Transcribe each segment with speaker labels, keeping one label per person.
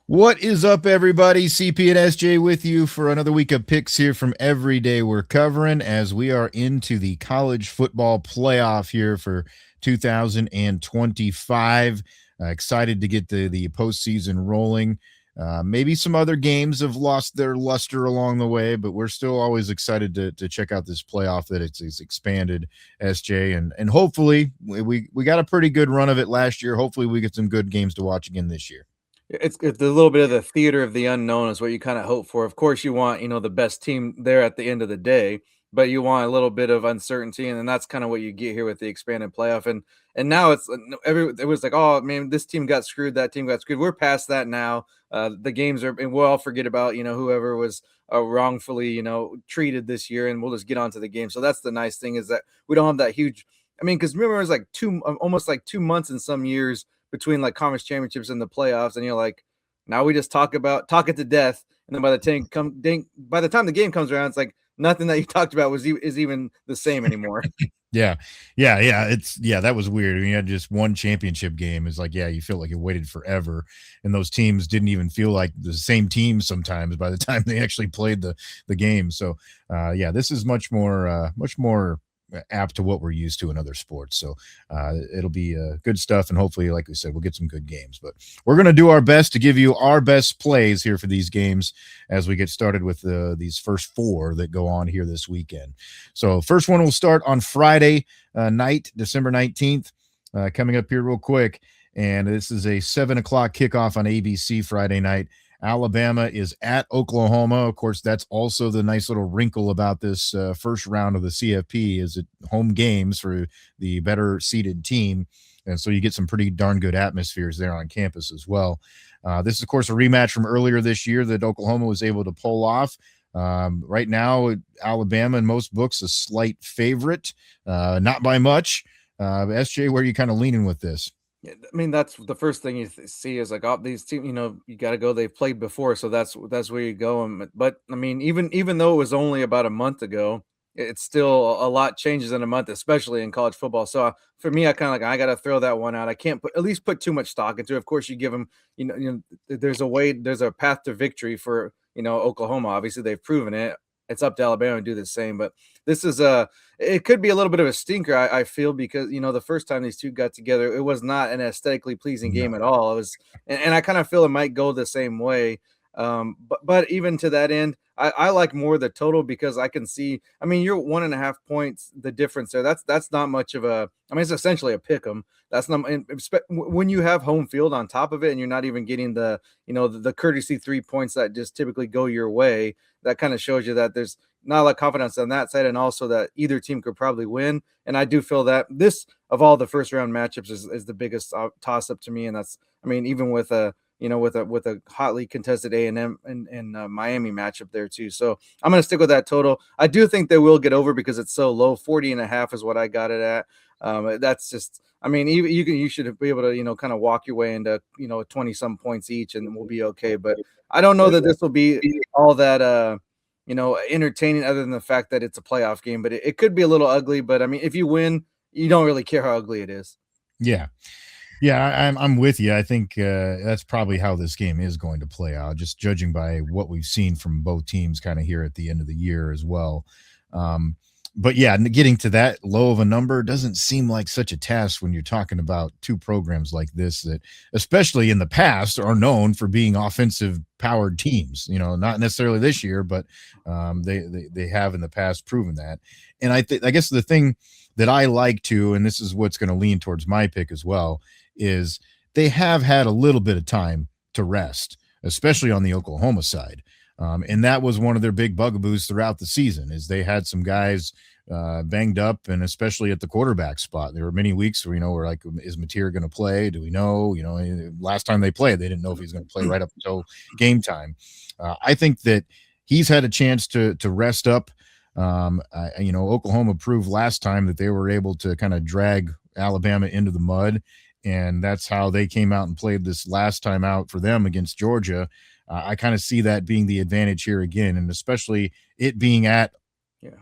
Speaker 1: What is up, everybody? CP and SJ with you for another week of picks here from Every Day We're Covering as we are into the college football playoff here for 2025. Excited to get the postseason rolling. Maybe some other games have lost their luster along the way, but we're still always excited to check out this playoff that it's expanded, SJ, and hopefully we got a pretty good run of it last year. Hopefully we get some good games to watch again this year.
Speaker 2: It's a little bit of the theater of the unknown is what you kinda hope for. Of course, you want, the best team there at the end of the day, but you want a little bit of uncertainty, and then that's kinda what you get here with the expanded playoff, and now it's n every it was like, "Oh, man, this team got screwed, that team got screwed." We're past that now. The games are and we'll all forget about, whoever was, wrongfully, treated this year, and we'll just get on to the game. So that's the nice thing is that we don't have that huge. I mean, because remember, it was like almost like 2 months in some years between like conference championships and the playoffs, and you're like, now we just talk it to death, and then by the time the game comes around, it's like nothing that you talked about is even the same anymore.
Speaker 1: Yeah. Yeah. That was weird. I mean, you had just one championship game. It's like, yeah, you feel like you waited forever. And those teams didn't even feel like the same teams sometimes by the time they actually played the game. So yeah, this is much more apt to what we're used to in other sports. So it'll be good stuff. And hopefully, like we said, we'll get some good games. But we're going to do our best to give you our best plays here for these games as we get started with these first four that go on here this weekend. So first one will start on Friday night, December 19th, coming up here real quick. And this is a 7 o'clock kickoff on ABC Friday night. Alabama is at Oklahoma. Of course, that's also the nice little wrinkle about this first round of the CFP is it home games for the better seeded team. And so you get some pretty darn good atmospheres there on campus as well. This is, of course, a rematch from earlier this year that Oklahoma was able to pull off. Right now, Alabama in most books a slight favorite, not by much. SJ, where are you kind of leaning with this?
Speaker 2: Yeah, I mean, that's the first thing you see is like, oh, these team, you got to go. They've played before, so that's where you go. But I mean, even though it was only about a month ago, it's still a lot changes in a month, especially in college football. So for me, I kind of like I got to throw that one out. I can't at least put too much stock into it. Of course, you give them, there's a path to victory for Oklahoma. Obviously, they've proven it. It's up to Alabama to do the same, but this is it could be a little bit of a stinker, I feel, because the first time these two got together, it was not an aesthetically pleasing
Speaker 1: No.
Speaker 2: game at all. It was, and I kind of feel it might go the same way. But even to that end, I like more the total because I can see. I mean, you're 1.5 points the difference there. That's not much of a. I mean, it's essentially a pick 'em. That's not when you have home field on top of it, and you're not even getting the courtesy 3 points that just typically go your way. That kind of shows you that there's not a lot of confidence on that side, and also that either team could probably win. And I do feel that this of all the first round matchups is the biggest toss up to me, and that's I mean even with a with a hotly contested A&M and Miami matchup there too. So I'm going to stick with that total. I do think they will get over because it's so low. 40.5 is what I got it at. That's just, I mean, you should be able to, kind of walk your way into, 20 some points each and we'll be okay. But I don't know that this will be all that, entertaining other than the fact that it's a playoff game, but it could be a little ugly. But I mean, if you win, you don't really care how ugly it is.
Speaker 1: Yeah. Yeah, I'm with you. I think that's probably how this game is going to play out, just judging by what we've seen from both teams kind of here at the end of the year as well. But yeah, getting to that low of a number doesn't seem like such a task when you're talking about two programs like this that, especially in the past, are known for being offensive powered teams. Not necessarily this year, but they have in the past proven that. And I guess the thing that I like to, and this is what's going to lean towards my pick as well, is they have had a little bit of time to rest, especially on the Oklahoma side. And that was one of their big bugaboos throughout the season is they had some guys banged up, and especially at the quarterback spot. There were many weeks where, we're like, is Mateer going to play? Do we know? Last time they played, they didn't know if he's going to play right up until game time. I think that he's had a chance to rest up. Oklahoma proved last time that they were able to kind of drag Alabama into the mud, and that's how they came out and played this last time out for them against Georgia. I kind of see that being the advantage here again, and especially it being at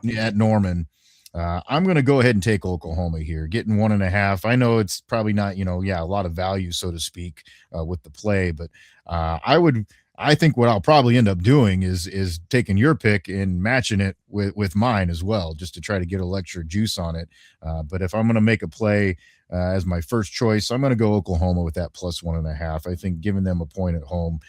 Speaker 1: Norman. I'm going to go ahead and take Oklahoma here, getting 1.5. I know it's probably not, a lot of value, so to speak, with the play, but I would. I think what I'll probably end up doing is taking your pick and matching it with mine as well, just to try to get a extra juice on it. But if I'm going to make a play as my first choice, I'm going to go Oklahoma with that plus 1.5. I think giving them a point at home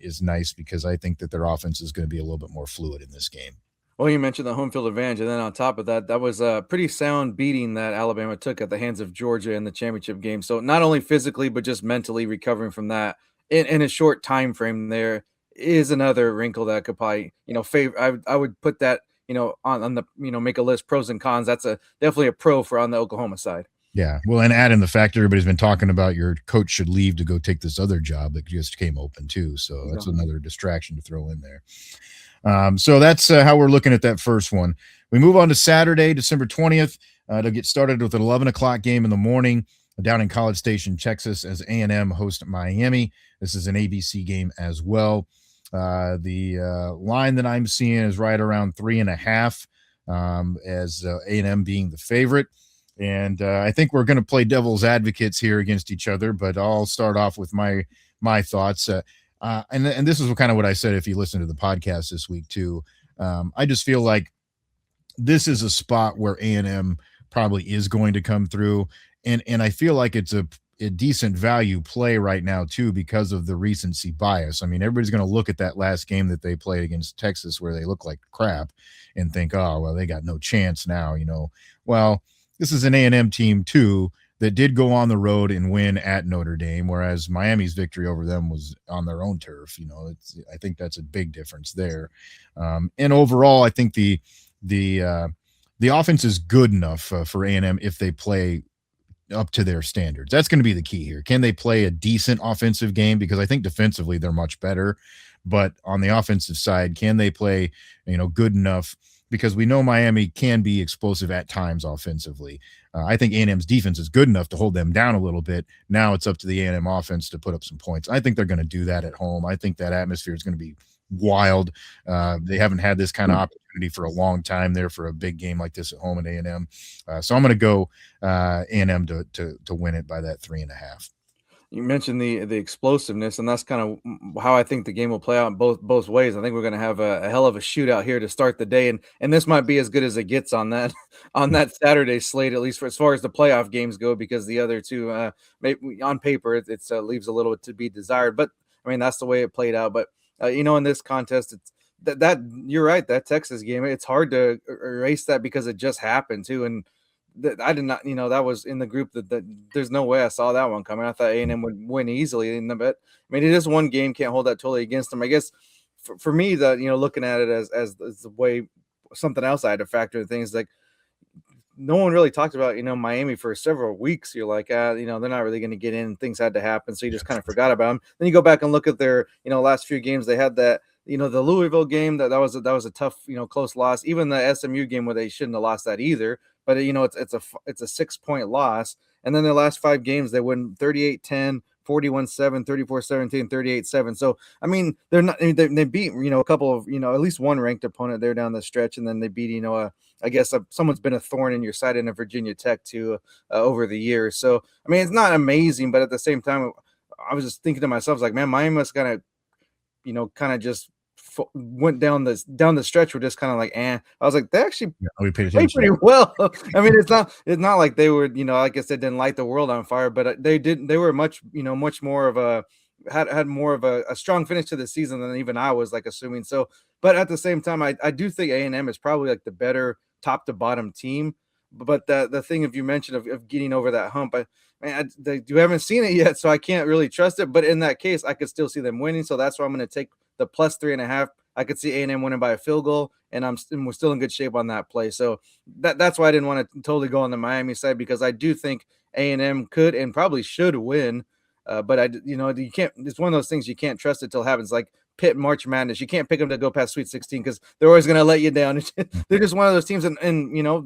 Speaker 1: is nice because I think that their offense is going to be a little bit more fluid in this game.
Speaker 2: Well, you mentioned the home field advantage, and then on top of that, that was a pretty sound beating that Alabama took at the hands of Georgia in the championship game. So not only physically, but just mentally recovering from that in a short time frame there is another wrinkle that could probably, favor. I would put that, on the, make a list pros and cons. That's a definitely a pro for on the Oklahoma side.
Speaker 1: Yeah. Well, and add in the fact everybody's been talking about your coach should leave to go take this other job that just came open too. So that's another distraction to throw in there. So that's how we're looking at that first one. We move on to Saturday, December 20th. To get started with an 11 o'clock game in the morning down in College Station, Texas, as A&M host Miami. This is an ABC game as well. The line that I'm seeing is right around 3.5, as A&M being the favorite. And I think we're going to play devil's advocates here against each other, but I'll start off with my thoughts. And this is kind of what I said if you listen to the podcast this week too. I just feel like this is a spot where A&M probably is going to come through, and I feel like it's a decent value play right now too because of the recency bias. I mean, everybody's going to look at that last game that they played against Texas where they look like crap and think, oh well, they got no chance now. Well, this is an A&M team too that did go on the road and win at Notre Dame, whereas Miami's victory over them was on their own turf. I think that's a big difference there. And overall, I think the offense is good enough for A&M if they play up to their standards. That's going to be the key here. Can they play a decent offensive game? Because I think defensively they're much better, but on the offensive side, can they play, good enough? Because we know Miami can be explosive at times offensively. I think A&M's defense is good enough to hold them down a little bit. Now it's up to the A&M offense to put up some points. I think they're going to do that at home. I think that atmosphere is going to be wild. They haven't had this kind of opportunity for a long time there for a big game like this at home at A&M. So I'm going to go A&M to win it by that 3.5.
Speaker 2: You mentioned the explosiveness, and that's kind of how I think the game will play out both ways. I think we're going to have a hell of a shootout here to start the day, and this might be as good as it gets on that on that Saturday slate, at least for as far as the playoff games go, because the other two, maybe on paper, it leaves a little bit to be desired. But I mean, that's the way it played out. But in this contest, it's that you're right. That Texas game, it's hard to erase that because it just happened too, and I did not, that was in the group that there's no way I saw that one coming. I thought A&M would win easily in the bet. I mean, it is one game, can't hold that totally against them. I guess for me, looking at it as the way something else I had to factor in things like no one really talked about, Miami for several weeks. You're like, they're not really going to get in. Things had to happen. So you just kind of forgot about them. Then you go back and look at their, last few games. They had that, the Louisville game that was a tough, close loss. Even the SMU game where they shouldn't have lost that either. But it's a 6-point loss. And then their last 5 games, they win 38-10, 41-7, 34-17, 38-7. So I mean, they're not they beat a couple of at least one ranked opponent there down the stretch, and then they beat I guess someone's been a thorn in your side in a Virginia Tech too over the years. So I mean, it's not amazing, but at the same time, I was just thinking to myself, like, man, Miami must kind of just went down the stretch. We're just kind of like, I was like, they actually played pretty well. I mean, it's not like they were, like I said, didn't light the world on fire, but they were much more of a had more of a strong finish to the season than even I was like assuming. So, but at the same time, I do think A&M is probably like the better top to bottom team. But the thing, if you mentioned of getting over that hump, you haven't seen it yet, so I can't really trust it. But in that case, I could still see them winning. So that's why I'm going to take the plus 3.5. I could see A&M winning by a field goal, and we're still in good shape on that play. So that's why I didn't want to totally go on the Miami side, because I do think A&M could and probably should win. But you can't. It's one of those things you can't trust it till it happens. Like Pitt March Madness, you can't pick them to go past Sweet 16 because they're always going to let you down. They're just one of those teams, and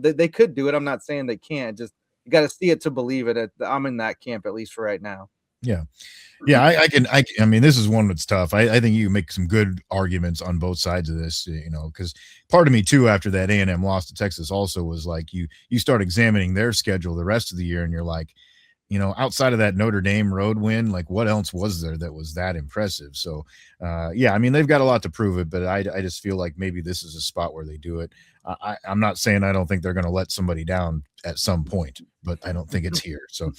Speaker 2: they could do it. I'm not saying they can't. Just you got to see it to believe it. I'm in that camp, at least for right now.
Speaker 1: Yeah. Yeah, I mean, this is one that's tough. I think you can make some good arguments on both sides of this, because part of me too, after that A&M loss to Texas, also was like you start examining their schedule the rest of the year, and you're like, outside of that Notre Dame road win, like what else was there that was that impressive? So, yeah, I mean, they've got a lot to prove it, but I just feel like maybe this is a spot where they do it. I'm not saying I don't think they're going to let somebody down at some point, but I don't think it's here. So,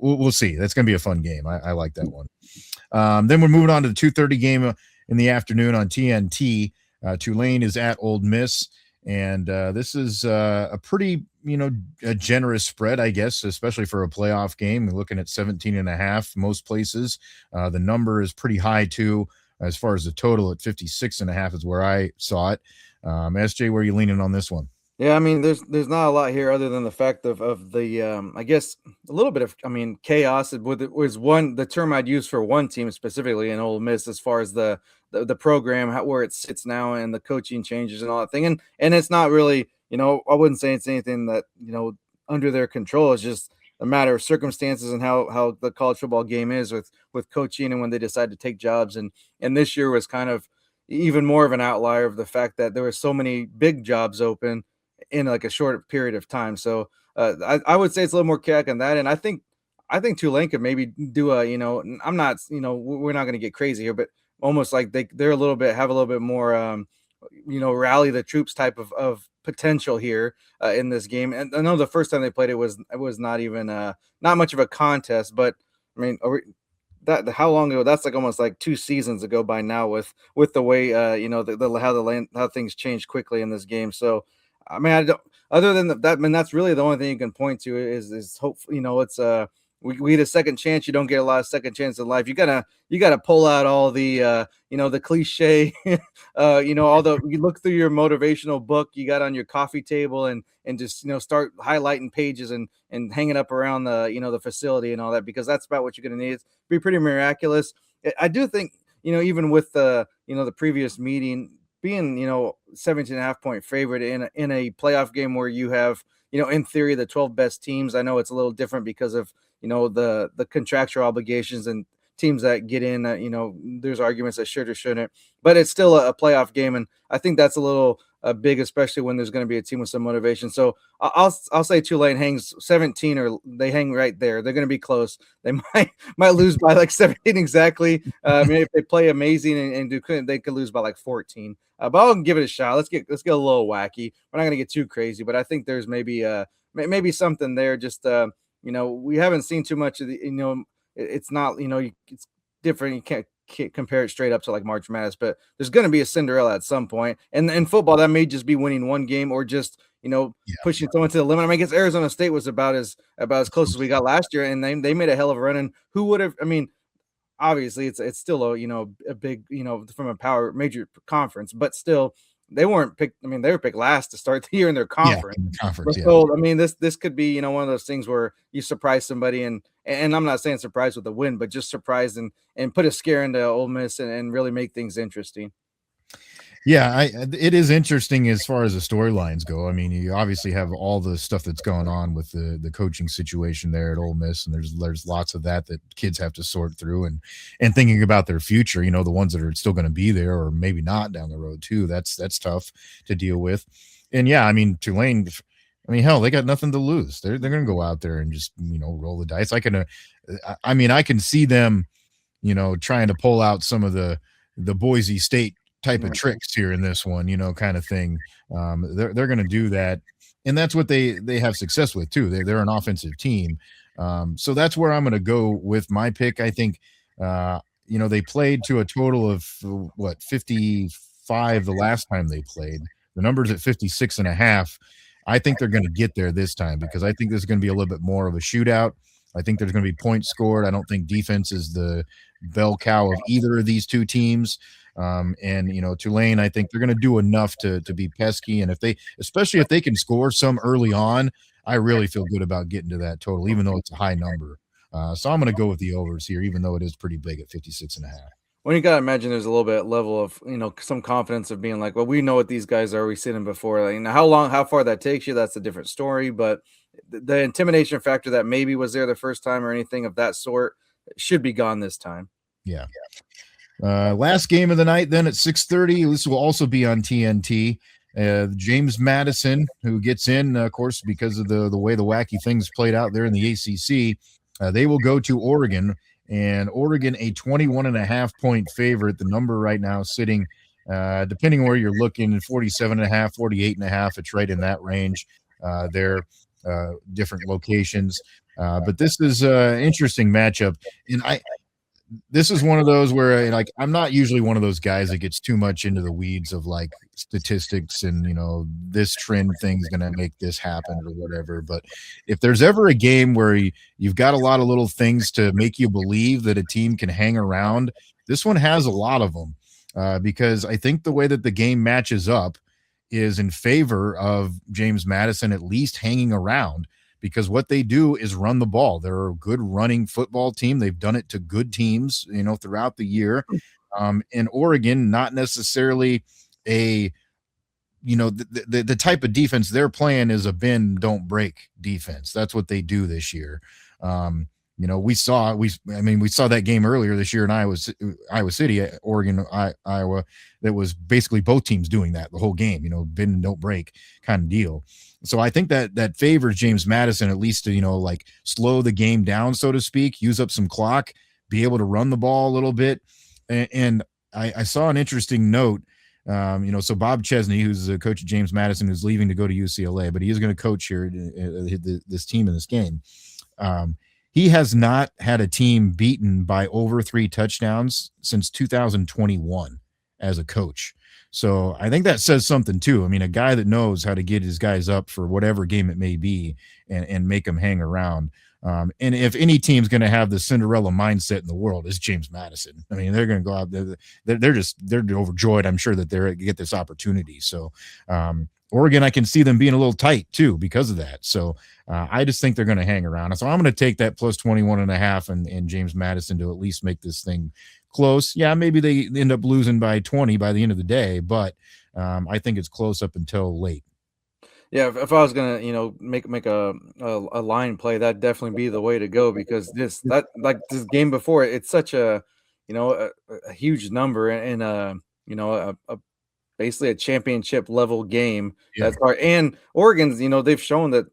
Speaker 1: we'll see. That's going to be a fun game. I like that one. Then we're moving on to the 2:30 game in the afternoon on TNT. Tulane is at Old Miss, and this is a pretty, a generous spread, I guess, especially for a playoff game. We're looking at 17 and a half most places. The number is pretty high too, as far as the total at 56 and a half is where I saw it. SJ, where are you leaning on this one?
Speaker 2: Yeah, I mean, there's not a lot here other than the fact of the I guess a little bit of, I mean, chaos was one the term I'd use for one team specifically in Ole Miss, as far as the program, where it sits now, and the coaching changes and all that thing, and it's not really, I wouldn't say it's anything that, under their control. It's just a matter of circumstances and how the college football game is with coaching, and when they decide to take jobs, and this year was kind of even more of an outlier of the fact that there were so many big jobs open in like a short period of time. So I would say it's a little more chaotic on that. And I think Tulane could maybe do a, I'm not, we're not going to get crazy here, but almost like they're a little bit, have a little bit more, rally the troops type of potential here in this game. And I know the first time they played it was not even not much of a contest, but I mean, that how long ago? That's like almost like 2 seasons ago by now, with the way how things change quickly in this game. So I mean, I don't, other than that, I mean, that's really the only thing you can point to is hope. It's we get a second chance. You don't get a lot of second chances in life. You gotta pull out all the the cliche, all the you look through your motivational book you got on your coffee table, and just start highlighting pages and hanging up around the the facility and all that, because that's about what you're gonna need. It's be pretty miraculous. I do think, even with the the previous meeting being 17 and a half point favorite in a playoff game where you have, in theory, the 12 best teams. I know it's a little different because of the contractual obligations and teams that get in, there's arguments that should or shouldn't, but it's still a playoff game, and I think that's a little big, especially when there's going to be a team with some motivation. So I'll say Tulane hangs 17, or they hang right there. They're going to be close. They might lose by like 17 exactly. I mean, if they play amazing and do good, they could lose by like 14. But I'll give it a shot. Let's get a little wacky. We're not going to get too crazy, but I think there's maybe something there. Just we haven't seen too much of the, it's not, it's different. You can't compare it straight up to like March Madness, but there's going to be a Cinderella at some point. And in football, that may just be winning one game, or just,
Speaker 1: Yeah.
Speaker 2: pushing someone to the limit. I mean, I guess Arizona State was about as close as we got last year, and they made a hell of a run. And who would have? I mean, obviously it's still a big, from a power major conference, but still they weren't picked. I mean, they were picked last to start the year in their
Speaker 1: Yeah,
Speaker 2: conference.
Speaker 1: in the conference,
Speaker 2: But
Speaker 1: yeah.
Speaker 2: so I mean, this could be, one of those things where you surprise somebody, and I'm not saying surprise with a win, but just surprise and put a scare into Ole Miss, and really make things interesting.
Speaker 1: Yeah, it is interesting as far as the storylines go. I mean, you obviously have all the stuff that's going on with the coaching situation there at Ole Miss, and there's lots of that kids have to sort through, and thinking about their future. The ones that are still going to be there or maybe not down the road too. That's tough to deal with. And yeah, I mean Tulane. I mean, hell, they got nothing to lose. They're going to go out there and just roll the dice. I mean, I can see them trying to pull out some of the Boise State type of tricks here in this one, kind of thing. They're going to do that, and that's what they have success with too. They're an offensive team, so that's where I'm going to go with my pick. I think they played to a total of what 55 the last time they played. The number's at 56 and a half. I think they're going to get there this time because I think there's going to be a little bit more of a shootout. I think there's going to be points scored. I don't think defense is the bell cow of either of these two teams. And Tulane, I think they're going to do enough to be pesky. And especially if they can score some early on, I really feel good about getting to that total, even though it's a high number. So I'm going to go with the overs here, even though it is pretty big at 56 and a half.
Speaker 2: When you gotta imagine there's a little bit level of, some confidence of being like, well, we know what these guys are. We've seen them before. Like, how far that takes you, that's a different story. But the intimidation factor that maybe was there the first time or anything of that sort, should be gone this time.
Speaker 1: Yeah. Last game of the night, then at 6:30. This will also be on TNT. James Madison, who gets in, of course, because of the way the wacky things played out there in the ACC. They will go to Oregon, and Oregon a 21.5 point favorite. The number right now sitting, depending where you're looking, 47.5, 48.5. It's right in that range. They're different locations. But this is an interesting matchup. And this is one of those where like I'm not usually one of those guys that gets too much into the weeds of like statistics and this trend thing's going to make this happen or whatever. But if there's ever a game where you've got a lot of little things to make you believe that a team can hang around, this one has a lot of them, because I think the way that the game matches up is in favor of James Madison at least hanging around, because what they do is run the ball. They're a good running football team. They've done it to good teams, throughout the year. In Oregon, not necessarily the type of defense they're playing is a bend don't break defense. That's what they do this year. We saw that game earlier this year in Iowa City, Oregon, Iowa. That was basically both teams doing that the whole game. Bend and don't break kind of deal. So I think that favors James Madison at least to like slow the game down, so to speak, use up some clock, be able to run the ball a little bit. And I saw an interesting note. So Bob Chesney, who's the coach of James Madison, who's leaving to go to UCLA, but he is going to coach here this team in this game. He has not had a team beaten by over 3 touchdowns since 2021 as a coach. So I think that says something too. I mean, a guy that knows how to get his guys up for whatever game it may be and make them hang around. And if any team's going to have the Cinderella mindset in the world, is James Madison. I mean, they're going to go out there. They're overjoyed, I'm sure, that they get this opportunity. So Oregon, I can see them being a little tight too because of that. So I just think they're going to hang around. So I'm going to take that plus 21.5 and James Madison to at least make this thing close. Yeah, maybe they end up losing by 20 by the end of the day, but I think it's close up until late.
Speaker 2: Yeah, if I was gonna, make a line play, that'd definitely be the way to go because this game before, it's such a, a huge number and a basically a championship level game.
Speaker 1: Yeah.
Speaker 2: That's hard. And Oregon's, they've shown that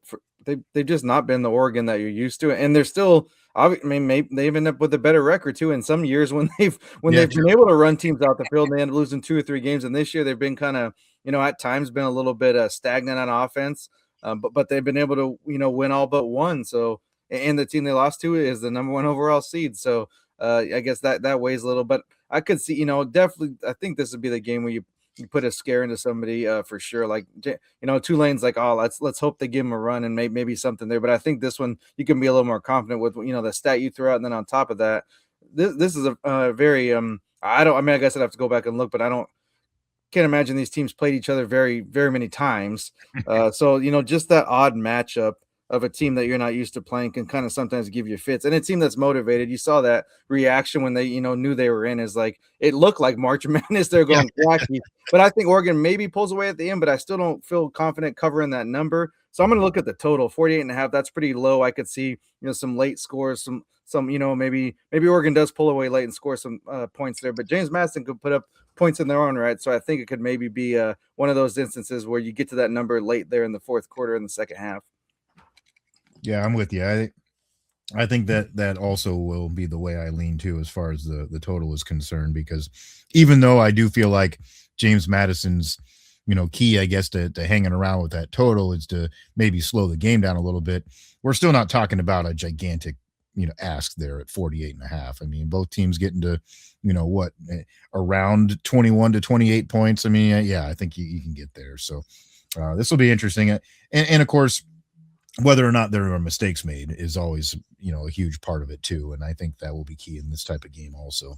Speaker 2: they've just not been the Oregon that you're used to, and they're still. I mean, maybe they've ended up with a better record too. In some years, when they've been able to run teams out the field, they end up losing 2 or 3 games. And this year, they've been kind of, at times been a little bit stagnant on offense, but they've been able to, win all but one. So, and the team they lost to is the number 1 overall seed. So, I guess that weighs a little. But I could see, definitely, I think this would be the game where you put a scare into somebody for sure. Like Tulane's like, oh, let's hope they give him a run and maybe something there. But I think this one you can be a little more confident with the stat you throw out, and then on top of that, this is a very I guess I'd have to go back and look, but can't imagine these teams played each other very very many times. So just that odd matchup of a team that you're not used to playing can kind of sometimes give you fits. And a team that's motivated, you saw that reaction when they, knew they were in, is like, it looked like March Madness. They're going wacky. But I think Oregon maybe pulls away at the end, but I still don't feel confident covering that number. So I'm going to look at the total, 48.5. That's pretty low. I could see, some late scores, some, maybe Oregon does pull away late and score some points there, but James Madison could put up points in their own right. So I think it could maybe be one of those instances where you get to that number late there in the fourth quarter in the second half.
Speaker 1: Yeah, I'm with you. I think that also will be the way I lean too, as far as the total is concerned, because even though I do feel like James Madison's, key, I guess, to hanging around with that total is to maybe slow the game down a little bit. We're still not talking about a gigantic, ask there at 48.5. I mean, both teams getting to, around 21 to 28 points. I mean, yeah, I think you can get there. So this will be interesting. And of course, whether or not there are mistakes made is always, a huge part of it too. And I think that will be key in this type of game also.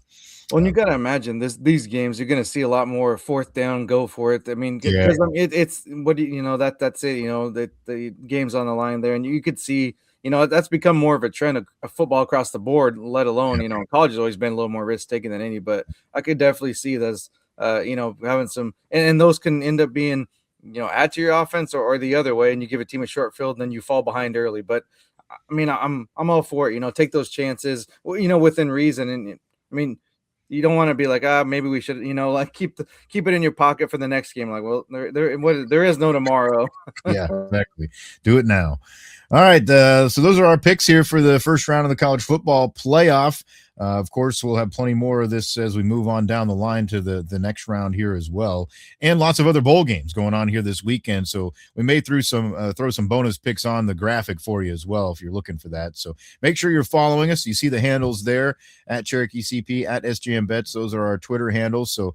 Speaker 2: Well, and you got to imagine these games, you're going to see a lot more fourth down, go for it. I mean, because it's what do that's it. The game's on the line there, and you could see, that's become more of a trend of football across the board. Let alone, college has always been a little more risk taking than any. But I could definitely see this, having some, and those can end up being, add to your offense or the other way, and you give a team a short field, and then you fall behind early. But I mean, I'm all for it. Take those chances. Within reason. And I mean, you don't want to be like, maybe we should, like keep it in your pocket for the next game. Like, well, there is no tomorrow.
Speaker 1: Yeah, exactly. Do it now. All right. So those are our picks here for the first round of the college football playoff. Of course, we'll have plenty more of this as we move on down the line to the next round here as well, and lots of other bowl games going on here this weekend. So we may throw some bonus picks on the graphic for you as well if you're looking for that. So make sure you're following us. You see the handles there at Cherokee CP, at SJM Bets. Those are our Twitter handles. So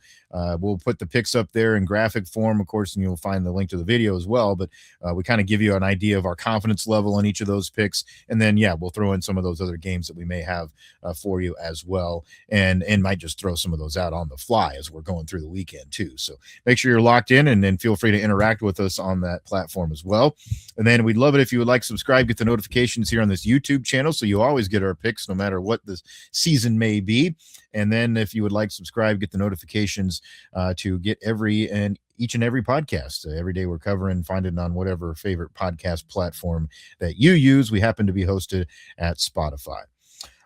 Speaker 1: we'll put the picks up there in graphic form, of course, and you'll find the link to the video as well. But we kind of give you an idea of our confidence level on each of those picks, and then we'll throw in some of those other games that we may have for you as well, and might just throw some of those out on the fly as we're going through the weekend too. So make sure you're locked in, and then feel free to interact with us on that platform as well. And then we'd love it if you would like subscribe, get the notifications here on this YouTube channel, so you always get our picks no matter what the season may be. And then if you would like subscribe, get the notifications to get each and every podcast. Every day we're covering, find it on whatever favorite podcast platform that you use. We happen to be hosted at Spotify.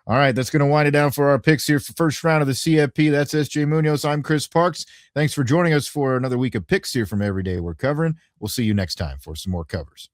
Speaker 1: All right, that's going to wind it down for our picks here for first round of the CFP. That's SJ Munoz. I'm Chris Parks. Thanks for joining us for another week of picks here from Every Day We're Covering. We'll see you next time for some more covers.